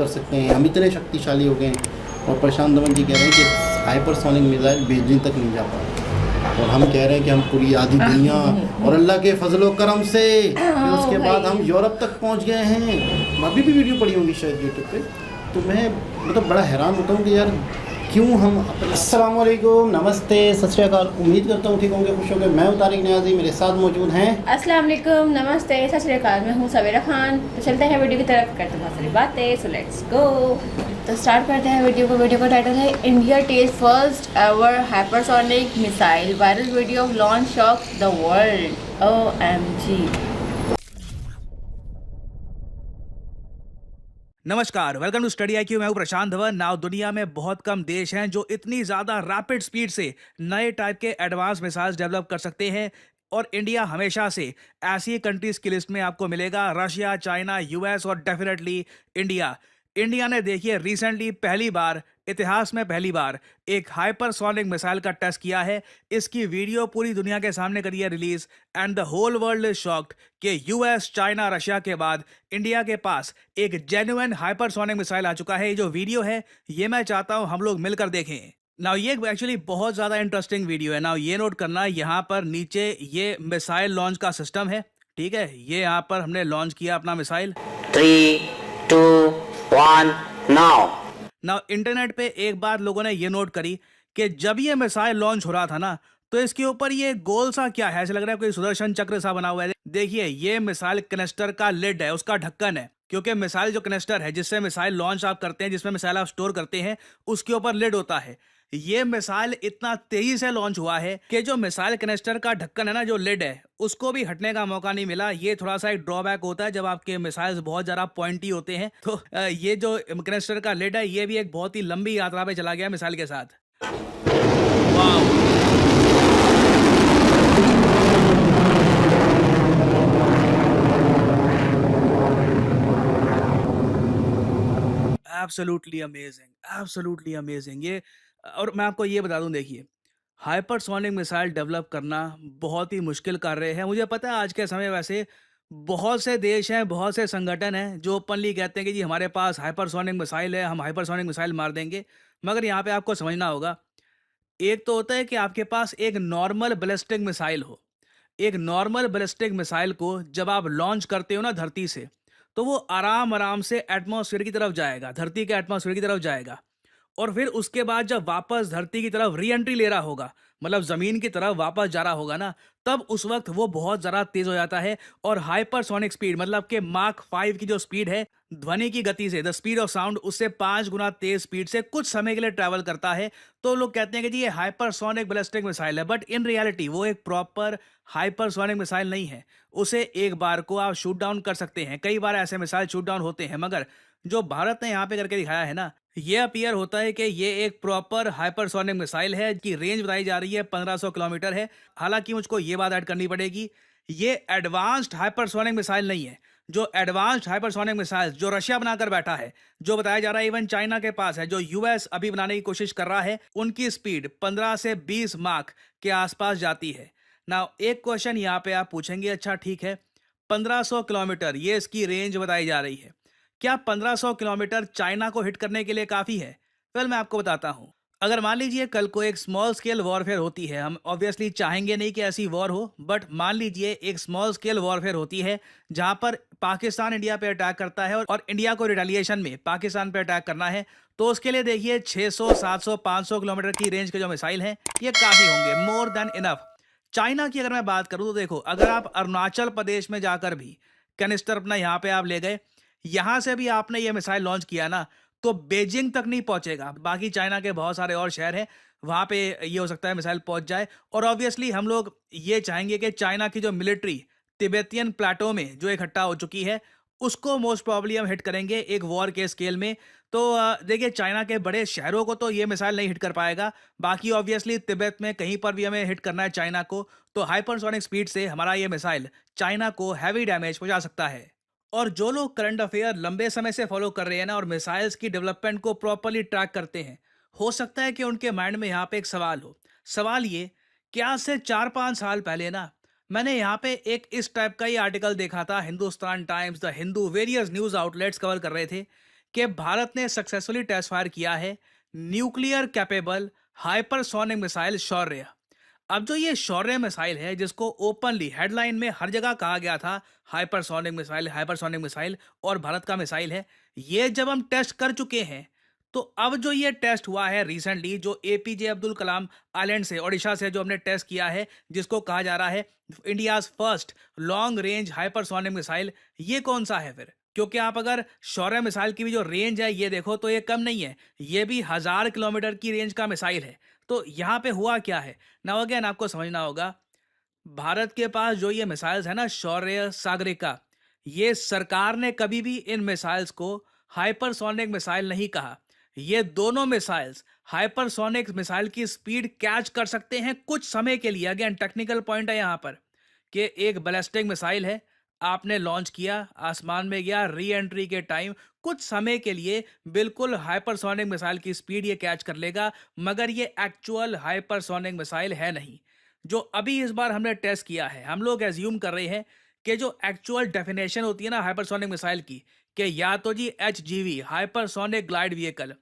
कर सकते हैं, हम इतने शक्तिशाली हो गए हैं। और प्रशांत धवन जी कह रहे हैं कि हाइपरसोनिक मिसाइल बेजिंग तक नहीं जा पा, और हम कह रहे हैं कि हम पूरी आधी दुनिया और अल्लाह के फजलो करम से फिर उसके बाद हम यूरोप तक पहुंच गए हैं। अभी भी वीडियो पड़ी होंगी शायद यूट्यूब पे। तो मैं मतलब बड़ा हैरान होता हूँ कि यार क्यों हम अपने। अस्सलाम वालेकुम, नमस्ते, सत श्री अकाल। उम्मीद करता हूँ ठीक होंगे, खुश होंगे। मैं तारिक नियाज़ी, मेरे साथ मौजूद हैं। अस्सलाम वालेकुम, नमस्ते, सत श्री अकाल। मैं हूँ सवेरा खान। तो चलते हैं वीडियो की तरफ, करते हैं बहुत सारी बातें। So let's go. तो स्टार्ट करते हैं वीडियो का टाइटल है India test first ever hypersonic missile, viral video of launch shock the world. OMG। नमस्कार, वेलकम टू स्टडी IQ। मैं हूं प्रशांत धवन। नाउ दुनिया में बहुत कम देश हैं जो इतनी ज़्यादा रैपिड स्पीड से नए टाइप के एडवांस मिसाइल्स डेवलप कर सकते हैं, और इंडिया हमेशा से ऐसी कंट्रीज की लिस्ट में आपको मिलेगा। रशिया, चाइना, US और डेफिनेटली इंडिया। इंडिया ने देखिए रिसेंटली पहली बार, इतिहास में पहली बार एक हाइपरसोनिक मिसाइल का टेस्ट किया है। इसकी वीडियो पूरी दुनिया के सामने करी है release, and the whole world is shocked कि US, चाइना, रशिया के बाद इंडिया के पास एक जेन्युइन हाइपरसोनिक मिसाइल आ चुका है। ये जो वीडियो है ये मैं चाहता हूं हम लोग मिलकर देखें। नाउ ये एक्चुअली बहुत ज़्यादा इंटरेस्टिंग वीडियो है। नाउ ये नोट करना, यहाँ पर नीचे ये मिसाइल लॉन्च का सिस्टम है, ठीक है। ये यहाँ पर हमने लॉन्च किया अपना मिसाइल। 3, 2, 1, नाउ। नाउ इंटरनेट पे एक बार लोगों ने ये नोट करी कि जब ये मिसाइल लॉन्च हो रहा था ना, तो इसके ऊपर ये गोल सा क्या है, ऐसा लग रहा है कोई सुदर्शन चक्र सा बना हुआ है। देखिए ये मिसाइल कनेस्टर का लिड है, उसका ढक्कन है, क्योंकि मिसाइल जो कनेस्टर है जिससे मिसाइल लॉन्च आप करते हैं, जिसमें मिसाइल आप स्टोर करते हैं, उसके ऊपर लिड होता है। ये मिसाइल इतना तेजी से लॉन्च हुआ है कि जो मिसाइल कनेस्टर का ढक्कन है ना, जो लिड है, उसको भी हटने का मौका नहीं मिला। ये थोड़ा सा एक ड्रॉबैक होता है जब आपके मिसाइल्स बहुत ज्यादा पॉइंटी होते हैं। तो ये जो कनेस्टर का लिड है ये भी एक बहुत ही लंबी यात्रा पे चला गया मिसाइल के साथ। वाह, एब्सोल्युटली अमेजिंग, एब्सोल्युटली अमेजिंग। ये, और मैं आपको ये बता दूं, देखिए हाइपरसोनिक मिसाइल डेवलप करना बहुत ही मुश्किल कार्य है। मुझे पता है आज के समय वैसे बहुत से देश हैं, बहुत से संगठन हैं जो ओपनली कहते हैं कि जी हमारे पास हाइपरसोनिक मिसाइल है, हम हाइपरसोनिक मिसाइल मार देंगे। मगर यहाँ पे आपको समझना होगा, एक तो होता है कि आपके पास एक नॉर्मल बैलिस्टिक मिसाइल हो। एक नॉर्मल बैलिस्टिक मिसाइल को जब आप लॉन्च करते हो ना धरती से, तो वो आराम आराम से एटमॉस्फेयर की तरफ जाएगा, धरती के एटमॉस्फेयर की तरफ जाएगा। और फिर उसके बाद जब वापस धरती की तरफ री एंट्री ले रहा होगा, मतलब जमीन की तरफ वापस जा रहा होगा ना, तब उस वक्त वो बहुत ज़्यादा तेज हो जाता है। और हाइपरसोनिक स्पीड, मतलब कि माक 5 की जो स्पीड है ध्वनि की गति से, द स्पीड ऑफ साउंड, उससे 5 गुना तेज स्पीड से कुछ समय के लिए ट्रैवल करता है। तो लोग कहते हैं कि जी ये हाइपरसोनिक बैलिस्टिक मिसाइल है, बट इन रियलिटी वो एक प्रॉपर हाइपरसोनिक मिसाइल नहीं है। उसे एक बार को आप शूट डाउन कर सकते हैं, कई बार ऐसे मिसाइल शूट डाउन होते हैं, मगर जो भारत ने यहाँ पे करके दिखाया है ना, ये अपीयर होता है कि ये एक प्रॉपर हाइपरसोनिक मिसाइल है की रेंज बताई जा रही है 1500 किलोमीटर है। हालांकि मुझको ये बात ऐड करनी पड़ेगी, ये एडवांस्ड हाइपरसोनिक मिसाइल नहीं है। जो एडवांस्ड हाइपरसोनिक मिसाइल जो रशिया बनाकर बैठा है, जो बताया जा रहा है इवन चाइना के पास है, जो US अभी बनाने की कोशिश कर रहा है, उनकी स्पीड 15 से 20 माक के आसपास जाती है। ना एक क्वेश्चन यहाँ पे आप पूछेंगे, अच्छा ठीक है 1500 किलोमीटर ये इसकी रेंज बताई जा रही है, क्या 1500 किलोमीटर चाइना को हिट करने के लिए काफ़ी है? वेल मैं आपको बताता हूँ। अगर मान लीजिए कल को एक स्मॉल स्केल वॉरफेयर होती है, हम ऑब्वियसली चाहेंगे नहीं कि ऐसी वॉर हो, बट मान लीजिए एक स्मॉल स्केल वॉरफेयर होती है जहां पर पाकिस्तान इंडिया पे अटैक करता है, और इंडिया को रिटेलिएशन में पाकिस्तान पे अटैक करना है, तो उसके लिए देखिए 600, 700, 500 किलोमीटर की रेंज के जो मिसाइल हैं ये काफ़ी होंगे, मोर देन इनफ। चाइना की अगर मैं बात करूं तो देखो, अगर आप अरुणाचल प्रदेश में जाकर भी कैनिस्टर अपना यहाँ पे आप ले गए, यहां से भी आपने ये मिसाइल लॉन्च किया ना, तो बेजिंग तक नहीं पहुंचेगा। बाकी चाइना के बहुत सारे और शहर हैं, वहां पे ये हो सकता है मिसाइल पहुंच जाए। और ऑब्वियसली हम लोग ये चाहेंगे कि चाइना की जो मिलिट्री तिब्बतियन प्लेटो में जो इकट्ठा हो चुकी है, उसको मोस्ट प्रॉब्ली हम हिट करेंगे एक वॉर के स्केल में। तो देखिए चाइना के बड़े शहरों को तो ये मिसाइल नहीं हिट कर पाएगा। बाकी ऑब्वियसली तिब्बत में कहीं पर भी हमें हिट करना है चाइना को, तो हाइपरसोनिक स्पीड से हमारा ये मिसाइल चाइना को हैवी डैमेज पहुंचा सकता है। और जो लोग करंट अफेयर लंबे समय से फॉलो कर रहे हैं ना, और मिसाइल्स की डेवलपमेंट को प्रॉपरली ट्रैक करते हैं, हो सकता है कि उनके माइंड में यहाँ पे एक सवाल हो। सवाल ये कि आज से 4-5 साल पहले ना, मैंने यहाँ पे एक इस टाइप का ही आर्टिकल देखा था, Hindustan times, the Hindu, various news outlets cover कर रहे थे कि भारत ने सक्सेसफुली टेस्ट फायर किया है न्यूक्लियर कैपेबल हाइपरसोनिक मिसाइल शौर्य। अब जो ये शौर्य मिसाइल है, जिसको ओपनली हेडलाइन में हर जगह कहा गया था हाइपरसोनिक मिसाइल और भारत का मिसाइल है, ये जब हम टेस्ट कर चुके हैं, तो अब जो ये टेस्ट हुआ है रिसेंटली, जो एपीजे अब्दुल कलाम आइलैंड से, ओडिशा से जो हमने टेस्ट किया है, जिसको कहा जा रहा है India's first long range hypersonic missile, ये कौन सा है फिर? क्योंकि आप अगर शौर्य मिसाइल की भी जो रेंज है ये देखो तो ये कम नहीं है, ये भी 1000 किलोमीटर की रेंज का मिसाइल है। तो यहाँ पे हुआ क्या है ना, अगेन आपको समझना होगा, भारत के पास जो ये मिसाइल्स है ना, शौर्य सागरिका, ये सरकार ने कभी भी इन मिसाइल्स को हाइपरसोनिक मिसाइल नहीं कहा। ये दोनों मिसाइल्स हाइपरसोनिक मिसाइल की स्पीड कैच कर सकते हैं कुछ समय के लिए। अगेन टेक्निकल पॉइंट है यहाँ पर कि एक बैलिस्टिक मिसाइल है, आपने लॉन्च किया, आसमान में गया, री एंट्री के टाइम कुछ समय के लिए बिल्कुल हाइपरसोनिक मिसाइल की स्पीड ये कैच कर लेगा, मगर ये एक्चुअल हाइपरसोनिक मिसाइल है नहीं। जो अभी इस बार हमने टेस्ट किया है, हम लोग एज्यूम कर रहे हैं कि जो एक्चुअल डेफिनेशन होती है ना हाइपरसोनिक मिसाइल की, कि या तो जी HGV हाइपरसोनिक ग्लाइड व्हीकल,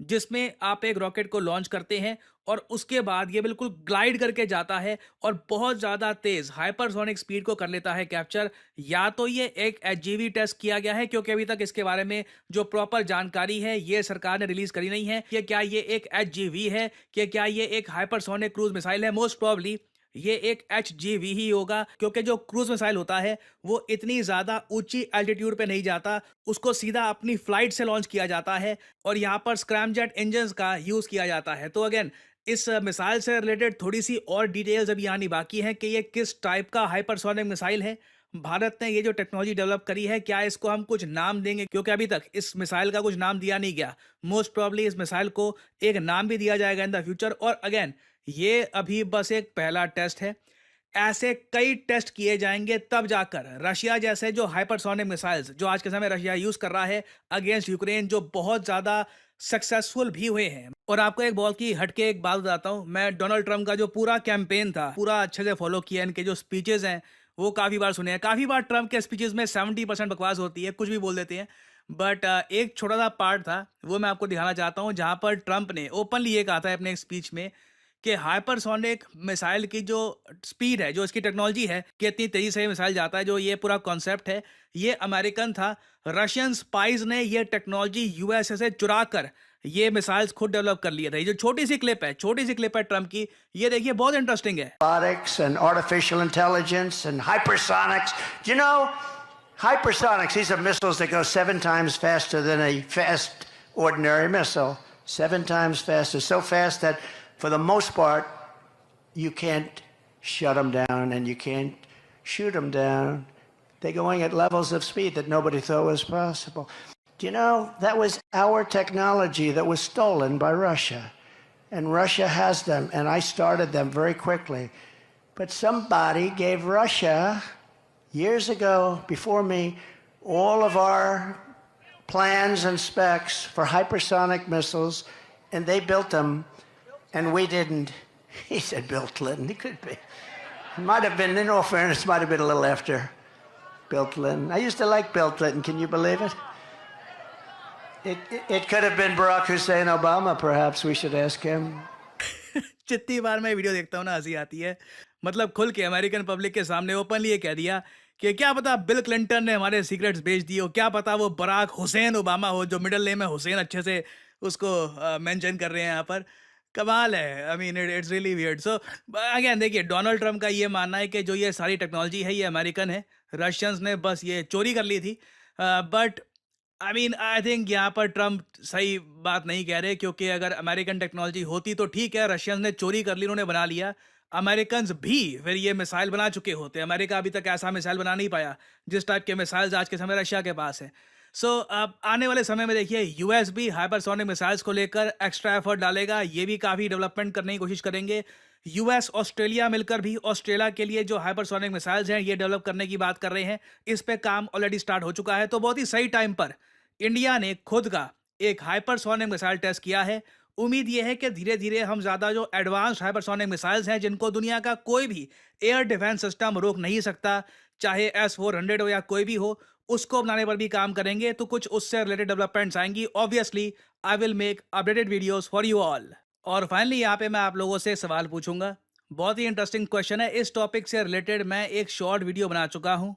जिसमें आप एक रॉकेट को लॉन्च करते हैं और उसके बाद ये बिल्कुल ग्लाइड करके जाता है और बहुत ज़्यादा तेज़ हाइपरसोनिक स्पीड को कर लेता है कैप्चर, या तो ये एक HGV टेस्ट किया गया है, क्योंकि अभी तक इसके बारे में जो प्रॉपर जानकारी है ये सरकार ने रिलीज करी नहीं है कि क्या ये एक HGV है, कि क्या ये एक हाइपरसोनिक क्रूज मिसाइल है। मोस्ट प्रॉब्ली ये एक HGV ही होगा, क्योंकि जो क्रूज मिसाइल होता है वो इतनी ज़्यादा ऊंची एल्टीट्यूड पे नहीं जाता, उसको सीधा अपनी फ्लाइट से लॉन्च किया जाता है और यहाँ पर स्क्रैमजेट इंजन्स का यूज़ किया जाता है। तो अगेन इस मिसाइल से रिलेटेड थोड़ी सी और डिटेल्स अभी आनी बाकी है कि ये किस टाइप का हाइपरसोनिक मिसाइल है। भारत ने ये जो टेक्नोलॉजी डेवलप करी है, क्या इसको हम कुछ नाम देंगे, क्योंकि अभी तक इस मिसाइल का कुछ नाम दिया नहीं गया। मोस्ट प्रॉब्ली इस मिसाइल को एक नाम भी दिया जाएगा इन द फ्यूचर। और अगेन ये अभी बस एक पहला टेस्ट है, ऐसे कई टेस्ट किए जाएंगे तब जाकर रशिया जैसे जो हाइपरसोनिक मिसाइल्स जो आज के समय रशिया यूज कर रहा है अगेंस्ट यूक्रेन, जो बहुत ज्यादा सक्सेसफुल भी हुए हैं। और आपको एक बहुत की हटके एक बात बताता हूँ, मैं डोनाल्ड ट्रंप का जो पूरा कैंपेन था पूरा अच्छे से फॉलो किया, इनके जो स्पीचेस हैं वो काफ़ी बार सुने हैं। काफ़ी बार ट्रंप के स्पीचेस में 70% बकवास होती है, कुछ भी बोल देते हैं, बट एक छोटा सा पार्ट था वो मैं आपको दिखाना चाहता हूँ, जहाँ पर ट्रंप ने ओपनली ये कहा था अपने एक स्पीच में कि हाइपरसोनिक मिसाइल की जो स्पीड है, जो इसकी टेक्नोलॉजी है कि इतनी तेजी से मिसाइल जाता है, जो ये पूरा कॉन्सेप्ट है ये अमेरिकन था। रशियन स्पाइज ने ये टेक्नोलॉजी यूएसए से चुरा कर ये मिसाइल्स खुद डेवलप कर लिए थे। जो छोटी सी क्लिप है ट्रम्प की, ये देखिए, बहुत इंटरेस्टिंग है। Robotics and artificial intelligence and hypersonics. Do you know, hypersonics, these are missiles that go 7 times faster than a fast ordinary missile. 7 times faster. So fast that for the most part, you can't shut them down and you can't shoot them down. They're going at levels of speed that nobody thought was possible. Do you know, that was our technology that was stolen by Russia. And Russia has them, and I started them very quickly. But somebody gave Russia, years ago, before me, all of our plans and specs for hypersonic missiles, and they built them, and we didn't. He said Bill Clinton. He could be. It might have been, in all fairness, might have been a little after Bill Clinton. I used to like Bill Clinton. Can you believe it? It could have been Barack Hussein Obama, perhaps. We should ask him. जितनी बार मैं video देखता हूँ ना हंसी आती है। मतलब खुल के अमेरिकन पब्लिक के सामने ओपनली ये कह दिया कि क्या पता बिल क्लिंटन ने हमारे सीक्रेट्स बेच दिए हो, क्या पता वो बराक हुसैन ओबामा हो, जो मिडिल नेम है हुसैन, अच्छे से उसको मेंशन कर रहे हैं यहाँ पर। कमाल है। I mean it's really weird. So again देखिए, डोनाल्ड ट्रंप का ये मानना है कि जो ये सारी टेक्नोलॉजी है ये अमेरिकन है, रशियंस ने बस ये चोरी कर ली थी। बट आई थिंक यहाँ पर ट्रंप सही बात नहीं कह रहे, क्योंकि अगर अमेरिकन टेक्नोलॉजी होती तो ठीक है, रशियंस ने चोरी कर ली, उन्होंने बना लिया, अमेरिकन भी फिर ये मिसाइल बना चुके होते। अमेरिका अभी तक ऐसा मिसाइल बना नहीं पाया जिस टाइप के मिसाइल्स आज के समय रशिया के पास है। सो अब आने वाले समय में देखिए यूएस भी हाइपरसोनिक मिसाइल्स को लेकर एक्स्ट्रा एफर्ट डालेगा, ये भी काफ़ी डेवलपमेंट करने की कोशिश करेंगे। यूएस ऑस्ट्रेलिया मिलकर भी ऑस्ट्रेलिया के लिए जो हाइपरसोनिक मिसाइल्स हैं ये डेवलप करने की बात कर रहे हैं। इस पे काम ऑलरेडी स्टार्ट हो चुका है। तो बहुत ही सही टाइम पर इंडिया ने खुद का एक हाइपरसोनिक मिसाइल टेस्ट किया है। उम्मीद ये है कि धीरे धीरे हम ज़्यादा जो एडवांस्ड हाइपरसोनिक मिसाइल्स हैं, जिनको दुनिया का कोई भी एयर डिफेंस सिस्टम रोक नहीं सकता, चाहे S-400 हो या कोई भी हो, उसको बनाने पर भी काम करेंगे। तो कुछ उससे रिलेटेड डेवलपमेंट्स आएंगी। Obviously I will make updated videos for you all. और फाइनली यहाँ पे मैं आप लोगों से सवाल पूछूंगा, बहुत ही इंटरेस्टिंग क्वेश्चन है। इस टॉपिक से रिलेटेड मैं एक शॉर्ट वीडियो बना चुका हूँ,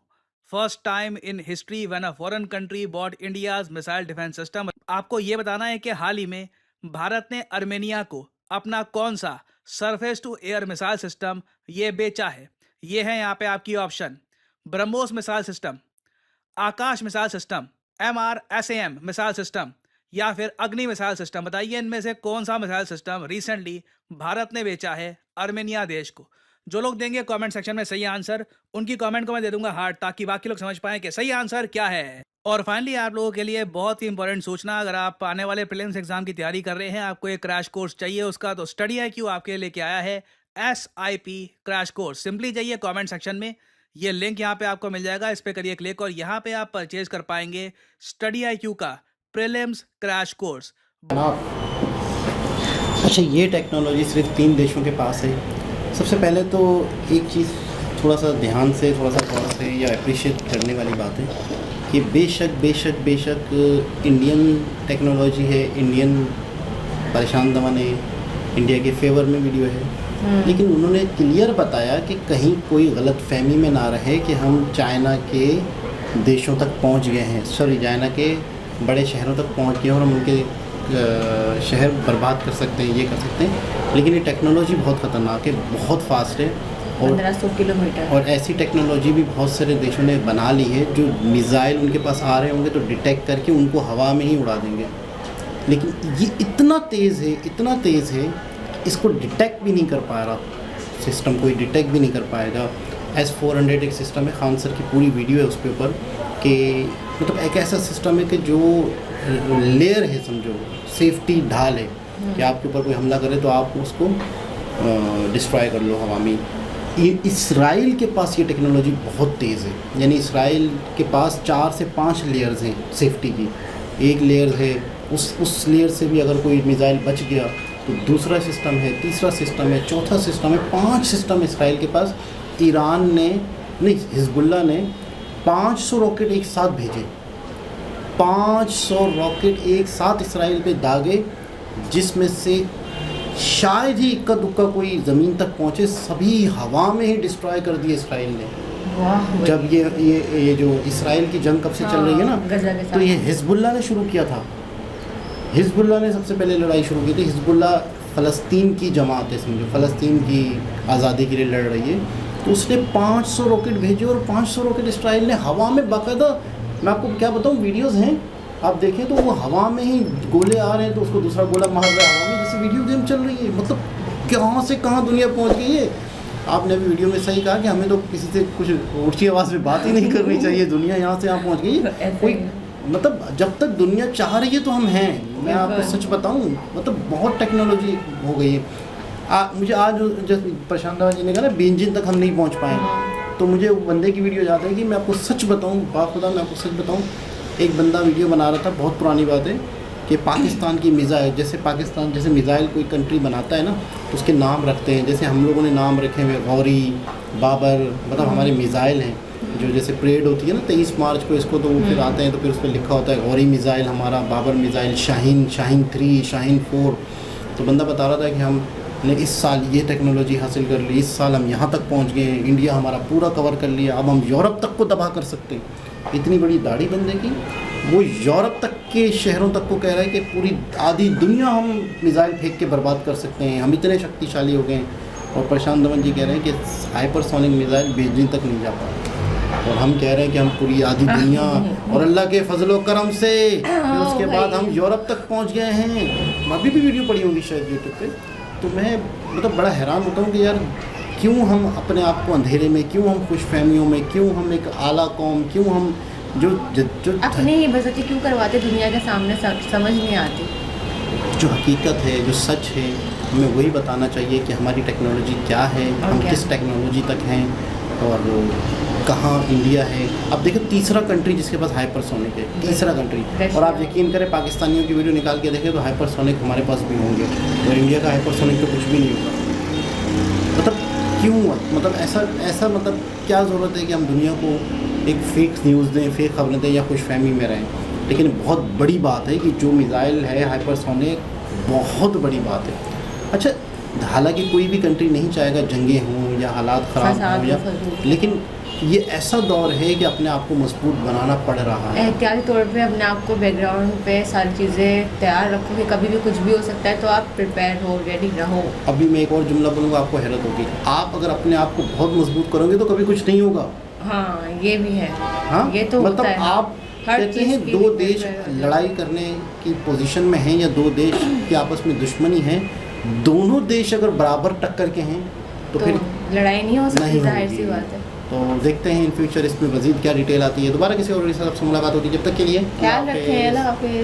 first time in history when a foreign country bought India's missile defence system. आपको ये बताना है कि हाल ही में भारत ने अर्मेनिया को अपना कौन सा surface to air missile system ये बेचा है। ये है यहाँ पे आपकी option: BrahMos missile system, Akash missile system, MRSAM missile system, या फिर अग्नि मिसाइल सिस्टम। बताइए इनमें से कौन सा मिसाइल सिस्टम रिसेंटली भारत ने बेचा है अर्मेनिया देश को। जो लोग देंगे कमेंट सेक्शन में सही आंसर, उनकी कमेंट को मैं दे दूंगा हार्ट, ताकि बाकी लोग समझ पाएं कि सही आंसर क्या है। और फाइनली आप लोगों के लिए बहुत ही इंपॉर्टेंट सूचना, अगर आप आने वाले प्रीलिम्स एग्जाम की तैयारी कर रहे हैं, आपको एक क्रैश कोर्स चाहिए उसका, तो स्टडी IQ आपके लेके आया है SIP क्रैश कोर्स। सिंपली जाइए कमेंट सेक्शन में, ये लिंक यहाँ पे आपको मिल जाएगा, इस पे करिए क्लिक और यहाँ पे आप परचेज कर पाएंगे स्टडी IQ का प्रीलिम्स क्रैश कोर्स। अच्छा, ये टेक्नोलॉजी सिर्फ 3 देशों के पास है। सबसे पहले तो एक चीज़ थोड़ा सा ध्यान से, थोड़ा सा गौर से या अप्रिशिएट करने वाली बात है कि बेशक इंडियन टेक्नोलॉजी है, इंडियन परेशान दमन है, इंडिया के फेवर में वीडियो है, लेकिन उन्होंने क्लियर बताया कि कहीं कोई गलत फहमी में ना रहे कि हम चाइना के देशों तक पहुंच गए हैं, चाइना के बड़े शहरों तक पहुंच गए और हम उनके शहर बर्बाद कर सकते हैं, ये कर सकते हैं। लेकिन ये टेक्नोलॉजी बहुत ख़तरनाक है, बहुत फास्ट है, और 1500 किलोमीटर। और ऐसी टेक्नोलॉजी भी बहुत सारे देशों ने बना ली है जो मिसाइल उनके पास आ रहे होंगे तो डिटेक्ट करके उनको हवा में ही उड़ा देंगे। लेकिन ये इतना तेज़ है, इसको डिटेक्ट भी नहीं कर पा रहा सिस्टम, कोई डिटेक्ट भी नहीं कर पाएगा। S-400 एक सिस्टम है, खान सर की पूरी वीडियो है उस पे ऊपर, कि मतलब एक ऐसा सिस्टम है कि जो लेयर है, समझो सेफ्टी ढाल है कि आपके ऊपर कोई हमला करे तो आप उसको डिस्ट्रॉय कर लो हवा में। इसराइल के पास ये टेक्नोलॉजी बहुत तेज़ है, यानी इसराइल के पास 4 से 5 लेयर्स हैं सेफ्टी की। एक लेयर है, उस लेयर से भी अगर कोई मिसाइल बच गया तो दूसरा सिस्टम है, तीसरा सिस्टम है, चौथा सिस्टम है, 5 सिस्टम इसराइल के पास। ईरान ने नहीं, हिजबुल्लाह ने 500 रॉकेट एक साथ भेजे, 500 रॉकेट एक साथ इसराइल पे दागे, जिसमें से शायद ही इक्का दुक्का कोई ज़मीन तक पहुँचे, सभी हवा में ही डिस्ट्रॉय कर दिए इसराइल ने। जब ये जो इसराइल की जंग कब से चल रही है ना, तो ये हिजबुल्लाह ने शुरू किया था। हिजबुल्लाह ने सबसे पहले लड़ाई शुरू की थी। हिजबुल्लाह फ़लस्तीन की जमात है, समझो फ़लस्तीन की आज़ादी के लिए लड़ रही है। तो उसने 500 रॉकेट भेजे और 500 रॉकेट इसराइल ने हवा में, बाकायदा मैं आपको क्या बताऊँ, वीडियोस हैं, आप देखें तो वो हवा में ही गोले आ रहे हैं तो उसको दूसरा गोला मार रहा है हवा में, जैसे वीडियो गेम चल रही है। मतलब कहाँ से कहाँ दुनिया पहुँच गई है। आपने अभी वीडियो में सही कहा कि हमें तो किसी से कुछ ऊँची आवाज़ में बात ही नहीं करनी चाहिए, दुनिया यहाँ से यहाँ पहुँच गई है। कोई मतलब जब तक दुनिया चाह रही है तो हम हैं। मैं आपको सच बताऊँ, मतलब बहुत टेक्नोलॉजी हो गई है। मुझे आज जब प्रशांत जी ने कहा ना बेंजिन तक हम नहीं पहुंच पाए, तो मुझे वो बंदे की वीडियो याद है कि मैं आपको सच बताऊं, बाखुदा मैं आपको सच बताऊं, एक बंदा वीडियो बना रहा था, बहुत पुरानी बात है, कि पाकिस्तान की मिसाइल, जैसे पाकिस्तान जैसे मिसाइल कोई कंट्री बनाता है ना तो उसके नाम रखते हैं। जैसे हम लोगों ने नाम रखे हुए गौरी, बाबर, मतलब हमारे मिसाइल हैं जो जैसे परेड होती है ना 23 मार्च को, इसको तो वो फिर आते हैं तो फिर उस पर लिखा होता है गौरी मिसाइल हमारा, बाबर मिसाइल, शाहीन 3, शाहीन 4। तो बंदा बता रहा था कि हमने इस साल ये टेक्नोलॉजी हासिल कर ली, इस साल हम यहाँ तक पहुँच गए हैं, इंडिया हमारा पूरा कवर कर लिया, अब हम यूरोप तक को तबाह कर सकते हैं। इतनी बड़ी दाढ़ी बंदे की, वो यूरोप तक के शहरों तक को कह रहा है कि पूरी आधी दुनिया हम मिसाइल फेंक के बर्बाद कर सकते हैं, हम इतने शक्तिशाली हो गए हैं। और प्रशांत दमन जी कह रहे हैं कि हाइपरसोनिक मिसाइल बेजिंग तक नहीं जा पा, और हम कह रहे हैं कि हम पूरी आधी दुनिया और अल्लाह के फजलो करम से फिर उसके बाद हम यूरोप तक पहुंच गए हैं। अभी भी वीडियो पड़ी होंगी शायद यूट्यूब पे। तो मैं मतलब बड़ा हैरान होता हूँ कि यार क्यों हम अपने आप को अंधेरे में, क्यों हम खुश फहमियों में, क्यों हम एक आला कौम, क्यों हम जो अपनी ही बेइज्जती क्यों करवाते दुनिया के सामने, समझ नहीं आती। जो हकीकत है, जो सच है, हमें वही बताना चाहिए कि हमारी टेक्नोलॉजी क्या है, हम किस टेक्नोलॉजी तक हैं और कहाँ इंडिया है। अब देखो तीसरा कंट्री जिसके पास हाइपरसोनिक है, तीसरा कंट्री, और आप यकीन करें पाकिस्तानियों की वीडियो निकाल के देखें तो हाइपरसोनिक हमारे पास भी होंगे, और इंडिया का हाइपरसोनिक तो कुछ भी नहीं होगा। मतलब क्यों, मतलब ऐसा मतलब क्या ज़रूरत है कि हम दुनिया को एक फेक न्यूज़ दें, फेक खबरें दें या खुशफहमी में रहें। लेकिन बहुत बड़ी बात है कि जो मिसाइल है हाइपरसोनिक, बहुत बड़ी बात है। अच्छा, हालांकि कोई भी कंट्री नहीं चाहेगा जंगें हों या हालात ख़राब हों या, लेकिन ये ऐसा दौर है कि अपने आप को मजबूत बनाना पड़ रहा है। एहतियाती तौर पे अपने आप को बैकग्राउंड पे सारी चीज़ें तैयार रखो कि कभी भी कुछ भी हो सकता है, तो आप प्रिपेयर हो, रेडी रहो। अभी मैं एक और जुमला बोलूँगा, आपको हैरत होगी। आप अगर अपने आप को बहुत मजबूत करोगे तो कभी कुछ नहीं होगा। हाँ, ये भी है। हाँ, ये तो मतलब होता है। आप हर कहते चीज़ हैं की दो भी देश prepare लड़ाई करने की पोजीशन में हैं या दो देश की आपस में दुश्मनी है, दोनों देश अगर बराबर टक्कर के हैं तो फिर लड़ाई नहीं हो सकती, नहीं जाहिर होगी। सी बात है। तो देखते हैं इन फ्यूचर इसमें मज़ीद क्या डिटेल आती है। दोबारा किसी और के साथ आपसे मुलाकात होती है, जब तक के लिए ख्याल रखें, अल्लाह हाफिज़।